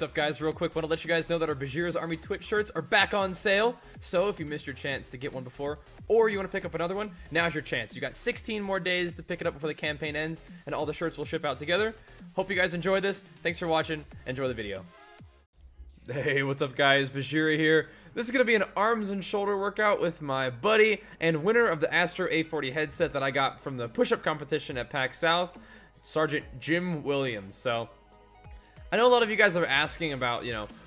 what's up guys? Real quick, want to let you guys know that our Bajheera's Army Twitch shirts are back on sale. So if you missed your chance to get one before, or you want to pick up another one, now's your chance. You got 16 more days to pick it up before the campaign ends, and all the shirts will ship out together. Hope you guys enjoy this. Thanks for watching. Enjoy the video. Hey, what's up guys? Bajheera here. This is going to be an arms and shoulder workout with my buddy and winner of the Astro A40 headset that I got from the push-up competition at PAX South, Sergeant Jim Williams. So I know a lot of you guys are asking about,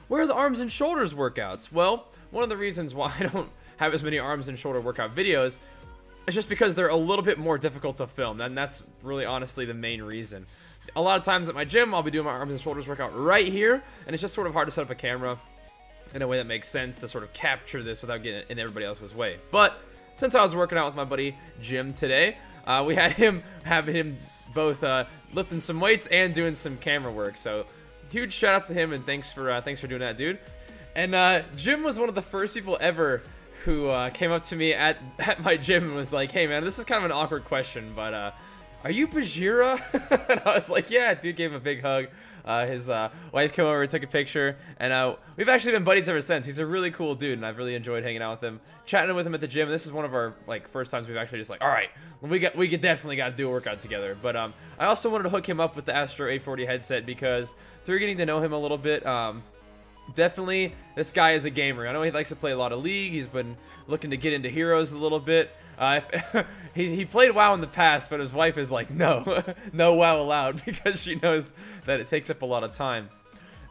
where are the arms and shoulders workouts? Well, one of the reasons why I don't have as many arms and shoulder workout videos is just because they're a little bit more difficult to film, and that's really honestly the main reason. A lot of times at my gym, I'll be doing my arms and shoulders workout right here, and it's just sort of hard to set up a camera in a way that makes sense to sort of capture this without getting in everybody else's way. But since I was working out with my buddy Jim today, we had him both lifting some weights and doing some camera work. So huge shout out to him, and thanks for doing that, dude. And Jim was one of the first people ever who came up to me at my gym and was like, "Hey man, this is kind of an awkward question, but are you Bajheera?" And I was like, "Yeah," dude. Gave him a big hug. His wife came over, took a picture, and we've actually been buddies ever since. He's a really cool dude, and I've really enjoyed hanging out with him, chatting with him at the gym. This is one of our first times we've actually just all right, we definitely got to do a workout together. But I also wanted to hook him up with the Astro A40 headset because through getting to know him a little bit, definitely this guy is a gamer. I know he likes to play a lot of League. He's been looking to get into Heroes a little bit. He played WoW in the past, but his wife is like, no, no WoW allowed, because she knows that it takes up a lot of time.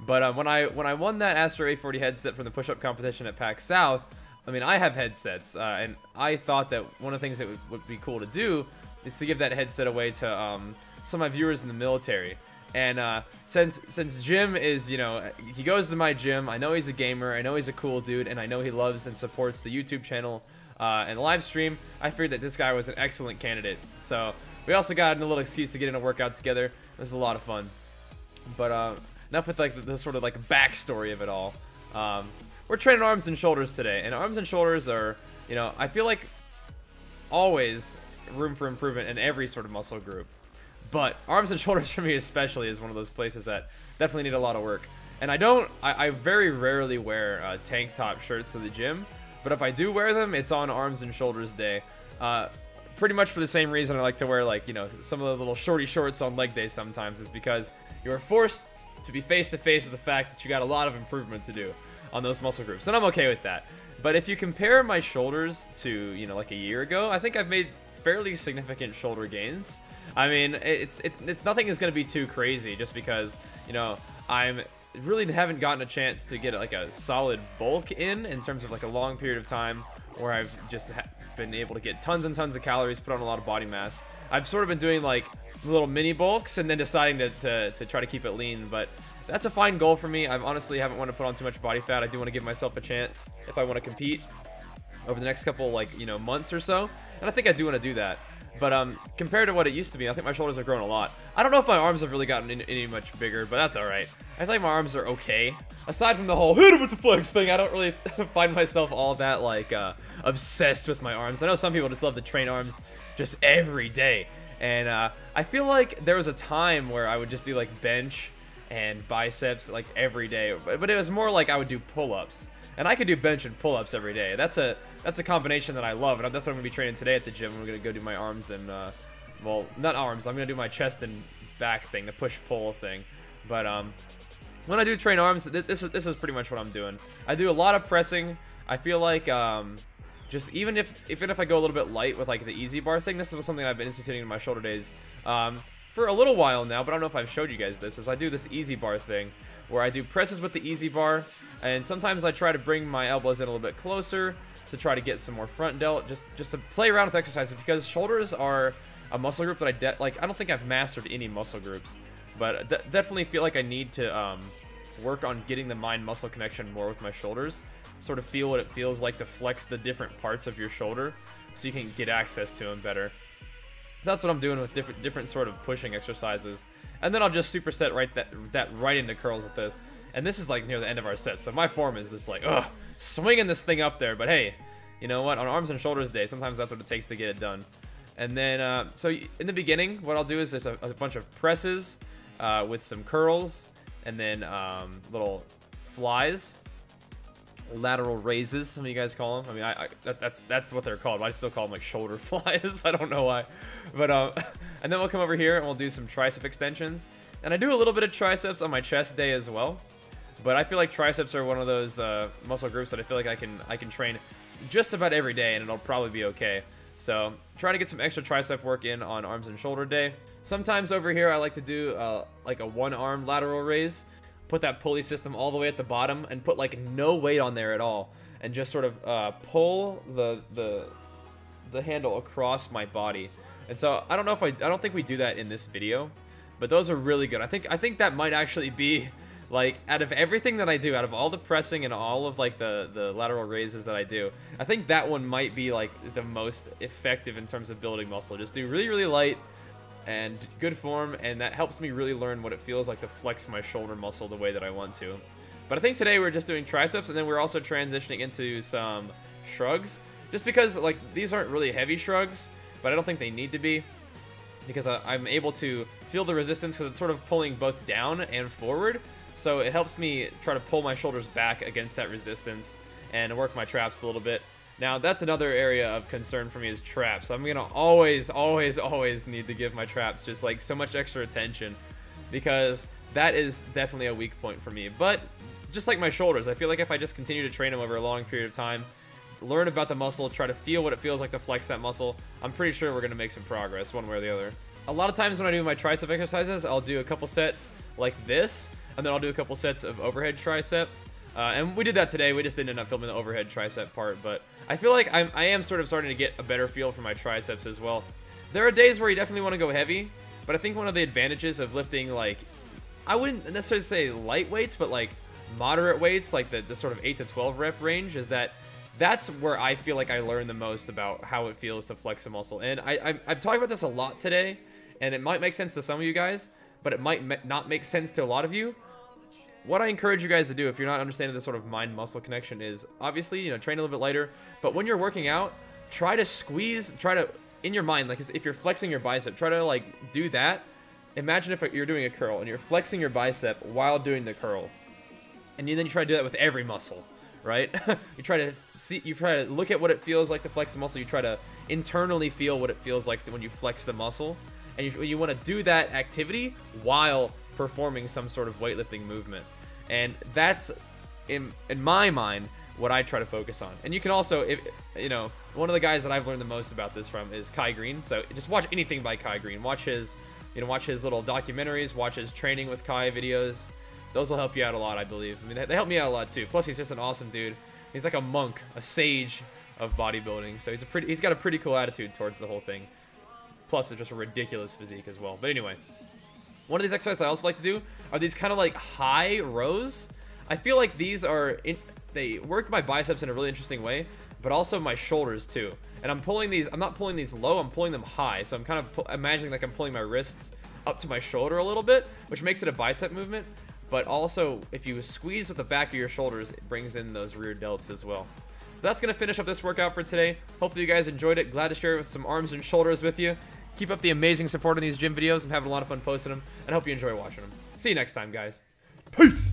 But when I won that Astro A40 headset from the push-up competition at PAX South, I mean, I have headsets, and I thought that one of the things that would be cool to do is to give that headset away to some of my viewers in the military. And since Jim is, he goes to my gym, I know he's a gamer, I know he's a cool dude, and I know he loves and supports the YouTube channel and the live stream, I figured that this guy was an excellent candidate. So we also got a little excuse to get in a workout together. It was a lot of fun. But enough with the sort of backstory of it all. We're training arms and shoulders today, and arms and shoulders are, I feel like always room for improvement in every sort of muscle group. But arms and shoulders for me especially is one of those places that definitely need a lot of work. And I very rarely wear tank top shirts to the gym, but if I do wear them, it's on arms and shoulders day. Pretty much for the same reason I like to wear some of the little shorty shorts on leg day sometimes, is because you're forced to be face to face with the fact that you got a lot of improvement to do on those muscle groups, and I'm okay with that. But if you compare my shoulders to like a year ago, I think I've made fairly significant shoulder gains. I mean, it's nothing is going to be too crazy, just because, I'm really haven't gotten a chance to get a solid bulk in terms of a long period of time where I've just been able to get tons and tons of calories, put on a lot of body mass. I've sort of been doing little mini bulks and then deciding to try to keep it lean, but that's a fine goal for me. I honestly haven't want to put on too much body fat. I do want to give myself a chance if I want to compete over the next couple months or so, and I think I do want to do that. But compared to what it used to be, I think my shoulders have grown a lot. I don't know if my arms have really gotten any much bigger, but that's alright. I feel like my arms are okay. Aside from the whole hit him with the flex thing, I don't really find myself all that obsessed with my arms. I know some people just love to train arms just every day, and I feel like there was a time where I would just do bench and biceps every day, but it was more I would do pull-ups. And I could do bench and pull-ups every day. That's a combination that I love, and that's what I'm going to be training today at the gym. We're going to go do my arms and, well, not arms. I'm going to do my chest and back thing, the push-pull thing. But when I do train arms, this is pretty much what I'm doing. I do a lot of pressing. I feel like just even if I go a little bit light with the easy bar thing, this is something I've been instituting in my shoulder days for a little while now, but I don't know if I've showed you guys this. I do this easy bar thing where I do presses with the easy bar, and sometimes I try to bring my elbows in a little bit closer to try to get some more front delt, just to play around with exercises, because shoulders are a muscle group that I don't think I've mastered any muscle groups, but definitely feel like I need to work on getting the mind-muscle connection more with my shoulders, sort of feel what it feels like to flex the different parts of your shoulder so you can get access to them better. So that's what I'm doing with different sort of pushing exercises. And then I'll just superset that right into curls with this. And this is near the end of our set, so my form is just swinging this thing up there. But hey, you know what? On arms and shoulders day, sometimes that's what it takes to get it done. And then, so in the beginning, what I'll do is there's a bunch of presses with some curls, and then little flies, lateral raises, some of you guys call them. I mean, that's what they're called, but I still call them like shoulder flies. I don't know why, but and then we'll come over here and we'll do some tricep extensions, and I do a little bit of triceps on my chest day as well. But I feel like triceps are one of those muscle groups that I feel like I can train just about every day, and it'll probably be okay. So try to get some extra tricep work in on arms and shoulder day. Sometimes over here I like to do like a one-arm lateral raise, put that pulley system all the way at the bottom and put like no weight on there at all, and just sort of pull the handle across my body. And so I don't know if I don't think we do that in this video, but those are really good. I think that might actually be, like, out of everything that I do, out of all the pressing and all of like the lateral raises that I do, I think that one might be like the most effective in terms of building muscle. Just do really light and good form, and that helps me really learn what it feels like to flex my shoulder muscle the way that I want to. But I think today we're just doing triceps, and then we're also transitioning into some shrugs, just because like these aren't really heavy shrugs, but I don't think they need to be, because I'm able to feel the resistance because it's sort of pulling both down and forward. So it helps me try to pull my shoulders back against that resistance and work my traps a little bit. Now, that's another area of concern for me, is traps. I'm going to always need to give my traps just like so much extra attention, because that is definitely a weak point for me. But just like my shoulders, I feel like if I just continue to train them over a long period of time, learn about the muscle, try to feel what it feels like to flex that muscle, I'm pretty sure we're going to make some progress one way or the other. A lot of times when I do my tricep exercises, I'll do a couple sets like this, and then I'll do a couple sets of overhead tricep. And we did that today. We just didn't end up filming the overhead tricep part, but I feel like I am sort of starting to get a better feel for my triceps as well. There are days where you definitely want to go heavy, but I think one of the advantages of lifting, like, I wouldn't necessarily say light weights, but like moderate weights, like the sort of 8 to 12 rep range, is that's where I feel like I learn the most about how it feels to flex a muscle. And I've talked about this a lot today, and it might make sense to some of you guys, but it might not make sense to a lot of you. What I encourage you guys to do, if you're not understanding the sort of mind-muscle connection, is obviously, you know, train a little bit lighter, but when you're working out, try to, in your mind, like if you're flexing your bicep, try to like do that. Imagine if you're doing a curl and you're flexing your bicep while doing the curl. And then you try to do that with every muscle, right? you try to look at what it feels like to flex the muscle. You try to internally feel what it feels like when you flex the muscle. And you want to do that activity while performing some sort of weightlifting movement. And that's, in my mind, what I try to focus on. And you can also, one of the guys that I've learned the most about this from is Kai Greene. So just watch anything by Kai Greene. Watch his little documentaries, watch his training with Kai videos. Those will help you out a lot, I believe. I mean, they help me out a lot too. Plus, he's just an awesome dude. He's like a monk, a sage of bodybuilding. So he's got a pretty cool attitude towards the whole thing. Plus, it's just a ridiculous physique as well. But anyway, one of these exercises I also like to do are these kind of like high rows. I feel like these they work my biceps in a really interesting way, but also my shoulders too. And I'm not pulling these low, I'm pulling them high. So I'm kind of imagining like I'm pulling my wrists up to my shoulder a little bit, which makes it a bicep movement. But also, if you squeeze with the back of your shoulders, it brings in those rear delts as well. That's going to finish up this workout for today. Hopefully you guys enjoyed it. Glad to share it with some arms and shoulders with you. Keep up the amazing support on these gym videos. I'm having a lot of fun posting them, and I hope you enjoy watching them. See you next time, guys. Peace!